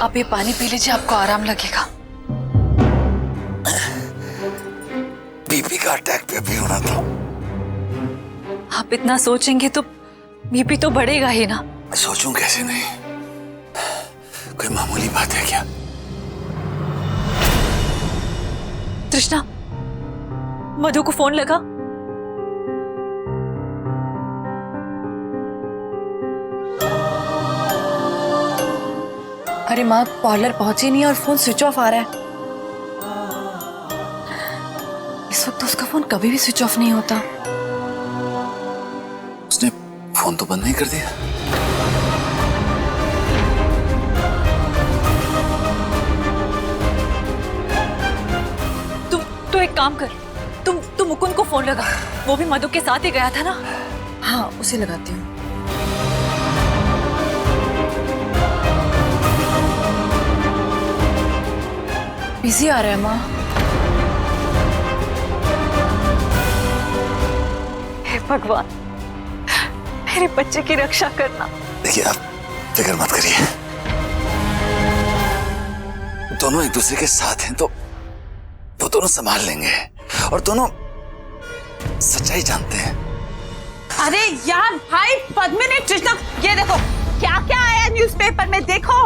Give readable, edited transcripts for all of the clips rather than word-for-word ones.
आप ये पानी पी लीजिए, आपको आराम लगेगा। बीपी का अटैक पे भी होना था। आप इतना सोचेंगे तो बीपी तो बढ़ेगा ही ना। सोचूं कैसे नहीं, कोई मामूली बात है क्या? तृष्णा, मधु को फोन लगा। अरे माँ, पार्लर पहुंची नहीं और फोन स्विच ऑफ आ रहा है। इस वक्त तो उसका फोन कभी भी स्विच ऑफ नहीं होता। उसने फोन तो बंद नहीं कर दिया? तू एक काम कर, तुम मुकुंद को फोन लगा। वो भी मधु के साथ ही गया था ना। हाँ, उसे लगाती हूँ। बिजी आ रहा है माँ। हे भगवान, मेरे बच्चे की रक्षा करना। देखिए, आप फिक्र मत करिए, दोनों एक दूसरे के साथ हैं तो वो दोनों संभाल लेंगे और दोनों सच्चाई जानते हैं। अरे यार भाई, पद्मिनी, तृष्णा, ये देखो क्या क्या आया न्यूज़पेपर में, देखो।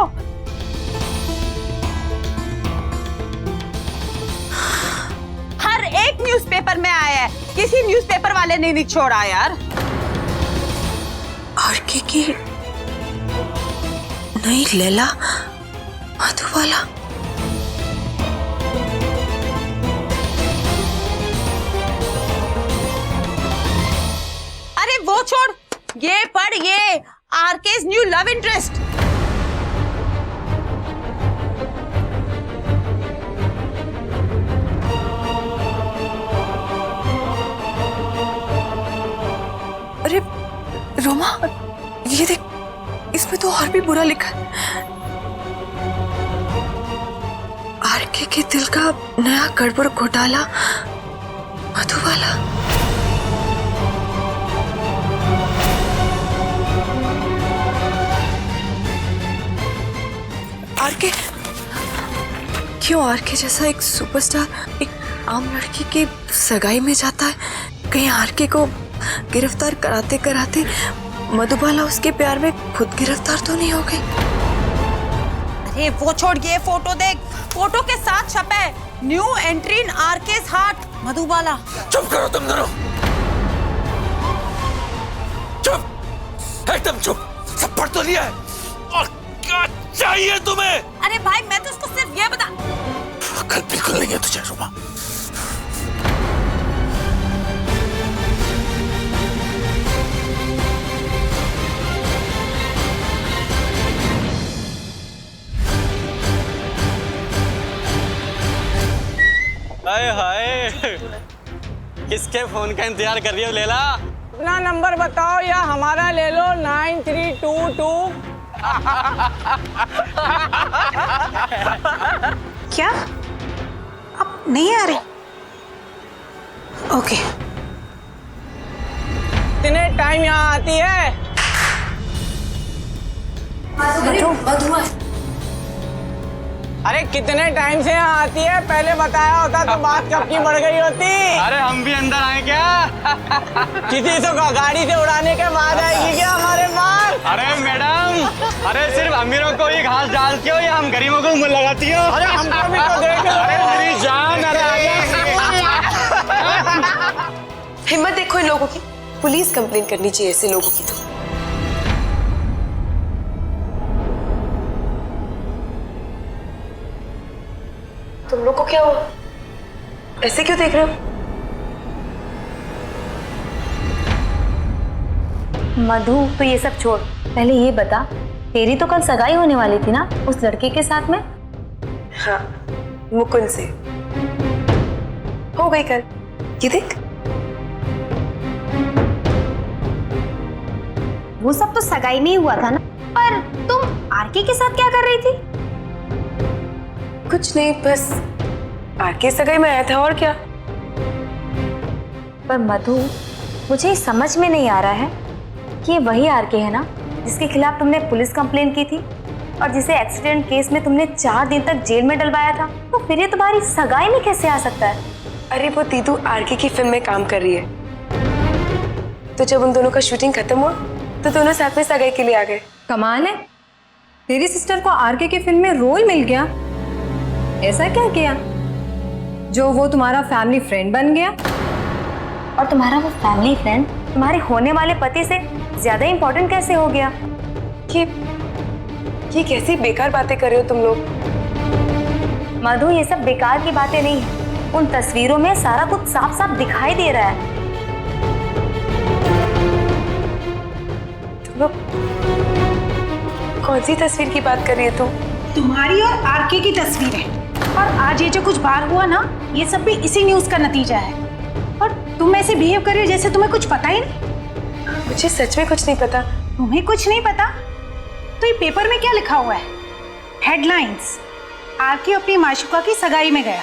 हर एक न्यूज़पेपर में आया है, किसी न्यूज़पेपर वाले ने नहीं छोड़ा यार। आरके की नई लैला मधुबाला। अरे वो छोड़, ये पढ़, ये आरके's न्यू लव इंटरेस्ट। अरे रोमा, ये देख, इसमें तो और भी बुरा लिखा है। आरके के दिल का नया गड़बड़ घोटाला मधुबाला। आरके क्यों? आरके जैसा एक सुपरस्टार एक आम लड़की की सगाई में जाता है। कहीं आरके को गिरफ्तार कराते कराते मधुबाला उसके प्यार में खुद गिरफ्तार तो नहीं हो गई? अरे वो छोड़, ये फोटो देख, फोटो के साथ छपा है new entry in RK's heart Madhubala. चुप करो तुम दोनों, चुप, एकदम चुप। सब पढ़ तो लिया है और क्या चाहिए तुम्हें? अरे भाई, मैं तो उसको सिर्फ ये बता। कल बिल्कुल नहीं है तुझे रोमा। हाय हाय, किसके फोन का इंतजार कर रही हो लैला? अपना नंबर बताओ या हमारा ले लो, 9322। क्या अब नहीं आ रही? ओके। कितने टाइम यहाँ आती है? मधु अरे कितने टाइम से यहाँ आती है? पहले बताया होता तो बात कब की बढ़ गई होती। अरे हम भी अंदर आए क्या? किसी से गाड़ी से उड़ाने के बाद आएगी क्या हमारे पास? अरे मैडम, अरे सिर्फ अमीरों को ही घास डालती हो या हम गरीबों को मुंह लगाती हो? अरे हमको भी तो देख लो। अरे मेरी जान, अरे हिम्मत देखो इन लोगों की, पुलिस कंप्लेन करनी चाहिए ऐसे लोगों की। तो तुम लोग को क्या हुआ? ऐसे क्यों देख रहे हो? मधु, तो ये सब छोड़, पहले ये बता, तेरी तो कल सगाई होने वाली थी ना उस लड़के के साथ में? हाँ, मुकुंद से हो गई कल। ये देख। वो सब तो सगाई में ही हुआ था ना, पर तुम आरके के साथ क्या कर रही थी? कुछ नहीं, बस आरके सगाई में आया था और क्या। पर मधु, मुझे समझ में नहीं आ रहा है कि ये वही आरके है ना जिसके खिलाफ तुमने पुलिस कंप्लेन की थी? और जिसे एक्सीडेंट केस में तुमने 4 दिन तक जेल में डलवाया था, तो फिर ये तुम्हारी सगाई में कैसे आ सकता है? अरे वो दीदू आरके की फिल्म में काम कर रही है, तो जब उन दोनों का शूटिंग खत्म हुआ तो दोनों साथ में सगाई के लिए आ गए। कमाल है, तेरी सिस्टर को आरके की फिल्म में रोल मिल गया। ऐसा क्या किया जो वो तुम्हारा फैमिली फ्रेंड बन गया? और तुम्हारा वो फैमिली फ्रेंड तुम्हारे होने वाले पति से ज्यादा इंपॉर्टेंट कैसे हो गया? ये कैसी बेकार बातें कर रहे हो तुम लोग। मधु, ये सब बेकार की बातें नहीं है। उन तस्वीरों में सारा कुछ साफ साफ दिखाई दे रहा है। तुम लोग कौन सी तस्वीर की बात कर रही है तुम? तुम्हारी और आरके की तस्वीर है। और आज ये जो कुछ बाहर हुआ ना, ये सब भी इसी न्यूज का नतीजा है। और तुम ऐसे बिहेव कर रही हो जैसे तुम्हें कुछ पता ही नहीं। मुझे सच में कुछ नहीं पता। तुम्हें कुछ नहीं पता? तो ये पेपर में क्या लिखा हुआ है? हेडलाइंस, आरके अपनी माशुका की सगाई में गया।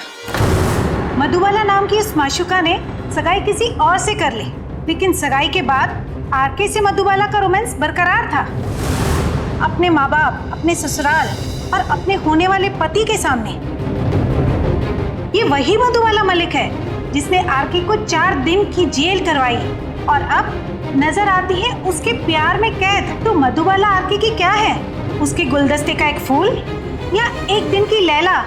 मधुबाला नाम की इस माशुका ने सगाई किसी और से कर ली, लेकिन सगाई के बाद आरके से मधुबाला का रोमांस बरकरार था। अपने माँ बाप, अपने ससुराल और अपने होने वाले पति के सामने। ये वही मधुबाला मलिक है जिसने आरके को 4 दिन की जेल करवाई और अब नजर आती है उसके प्यार में कैद। तो मधुबाला आरके की क्या है? उसके गुलदस्ते का एक फूल या एक दिन की लैला?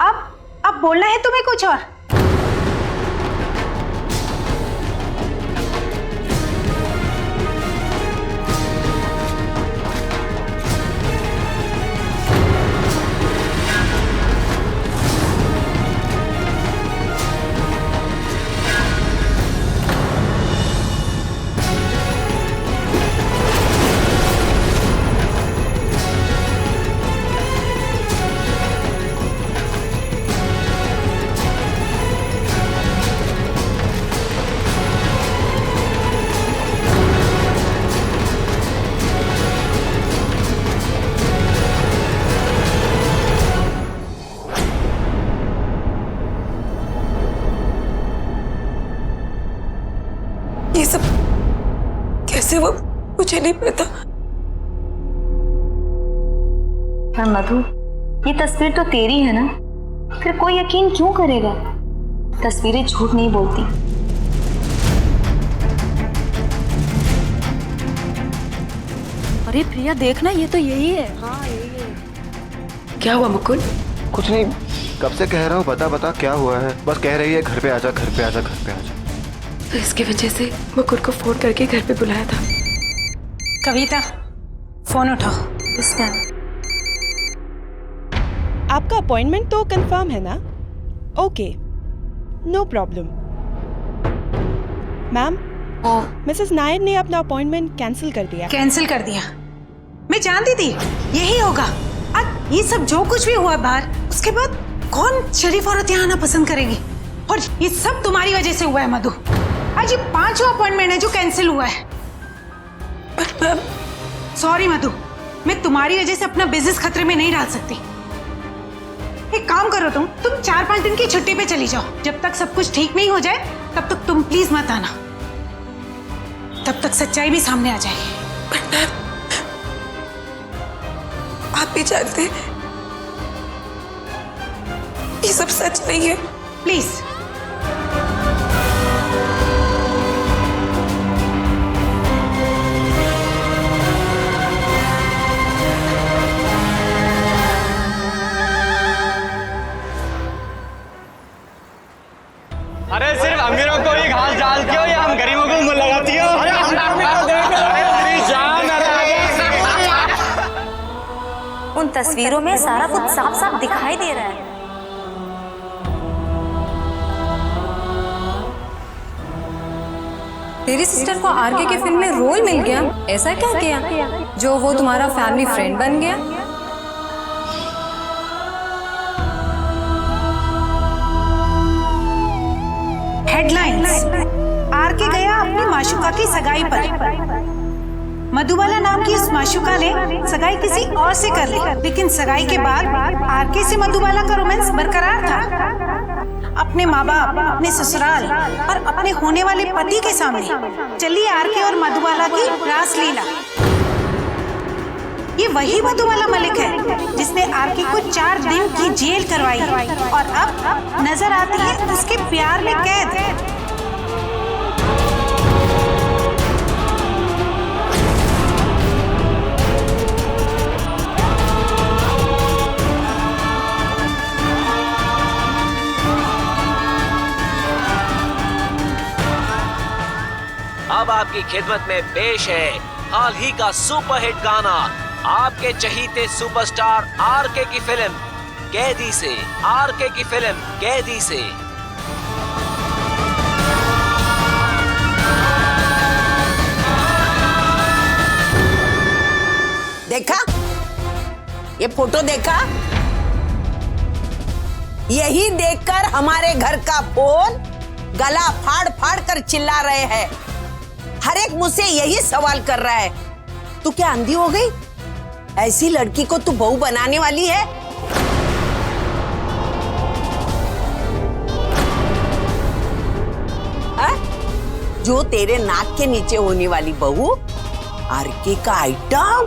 अब बोलना है तुम्हें कुछ और? ये सब कैसे हुआ मुझे नहीं पता। पर मधु, ये तस्वीर तो तेरी है ना, फिर कोई यकीन क्यों करेगा? तस्वीरें झूठ नहीं बोलती। अरे प्रिया देखना, ये तो यही है। हाँ यही है। क्या हुआ मुकुल? कुछ नहीं, कब से कह रहा हूँ बता क्या हुआ है। बस कह रही है घर पे आजा, घर पे आजा, घर पे आजा। तो इसकी वजह से मुकुल को फोन करके घर पे बुलाया था। कविता, फोन उठाओ। Yes ma'am. आपका अपॉइंटमेंट तो कंफर्म है ना? Okay, no problem. Ma'am, Mrs Nair ने अपना अपॉइंटमेंट कैंसिल कर दिया। कैंसिल कर दिया? मैं जानती थी यही होगा। अब ये सब जो कुछ भी हुआ बाहर, उसके बाद कौन शरीफ औरत यहाँ आना पसंद करेगी? और ये सब तुम्हारी वजह से हुआ है मधु। आज ये 5वां अपॉइंटमेंट है जो कैंसिल हुआ है। सॉरी मधु, मैं तुम्हारी वजह से अपना बिजनेस खतरे में नहीं डाल सकती। एक काम करो, तुम 4-5 दिन की छुट्टी पे चली जाओ। जब तक सब कुछ ठीक नहीं हो जाए तब तक तुम प्लीज मत आना। तब तक सच्चाई भी सामने आ जाएगी। आप भी जानते ये सब सच नहीं है। प्लीज। अरे सिर्फ अमीरों को ही घास डालती हो या हम गरीबों को मुंह लगाती हो? उन तस्वीरों में सारा कुछ साफ साफ दिखाई दे रहा है। तेरी सिस्टर को आरके की फिल्म में रोल मिल गया। ऐसा क्या किया जो वो तुम्हारा फैमिली फ्रेंड बन गया? हेडलाइंस, आरके गया अपनी माशुका की सगाई पर। मधुबाला नाम की इस माशुका ने सगाई किसी और से कर ली, लेकिन सगाई के बाद आरके से मधुबाला का रोमांस बरकरार था। अपने माँ बाप, अपने ससुराल और अपने होने वाले पति के सामने चलिए आरके और मधुबाला की रासलीला। ये वही मधुबाला मलिक है जिसने आरके को 4 दिन की जेल करवाई और अब नजर आती है उसके प्यार में कैद। अब आपकी खिदमत में पेश है हाल ही का सुपरहिट गाना आपके चहीते सुपरस्टार आरके की फिल्म कैदी से। आरके की फिल्म कैदी से। देखा ये फोटो देखा? यही देखकर हमारे घर का फोन गला फाड़ फाड़ कर चिल्ला रहे हैं। हर एक मुझसे यही सवाल कर रहा है, तू क्या अंधी हो गई? ऐसी लड़की को तू बहू बनाने वाली है? जो तेरे नाक के नीचे होने वाली बहू आरके का आइटम?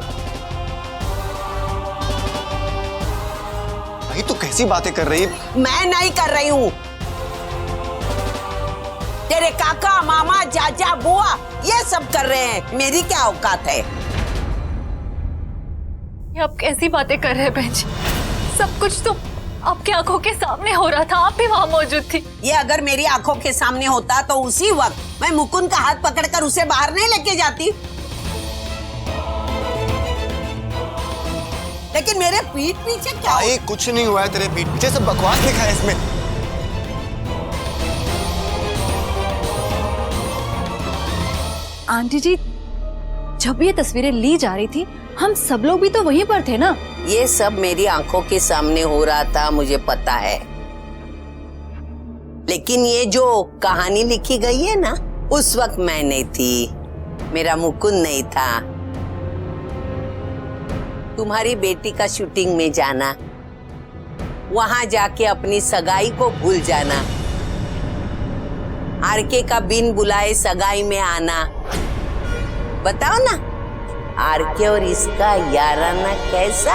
भाई तू कैसी बातें कर रही है? मैं नहीं कर रही हूँ। तेरे काका मामा चाचा बुआ ये सब कर रहे हैं, मेरी क्या औकात है? ये आप कैसी बातें कर रहे हैं बहन जी? सब कुछ तो आपकी आंखों के सामने हो रहा था, आप भी वहाँ मौजूद थी। ये अगर मेरी आंखों के सामने होता तो उसी वक्त मैं मुकुंद का हाथ पकड़कर उसे बाहर नहीं लेके जाती। लेकिन मेरे पीठ पीछे क्या? भाई कुछ नहीं हुआ है तेरे पीठ पीछे, सब बकवास लिखा है इसमें। आंटी जी, जब ये तस्वीरें ली जा रही थी हम सब लोग भी तो वहीं पर थे ना। ये सब मेरी आंखों के सामने हो रहा था, मुझे पता है। लेकिन ये जो कहानी लिखी गई है ना, उस वक्त मैं नहीं थी, मेरा मुकुंद नहीं था। तुम्हारी बेटी का शूटिंग में जाना, वहां जाके अपनी सगाई को भूल जाना, आरके का बिन बुलाए सगाई में आना, बताओ ना आरके और इसका याराना कैसा?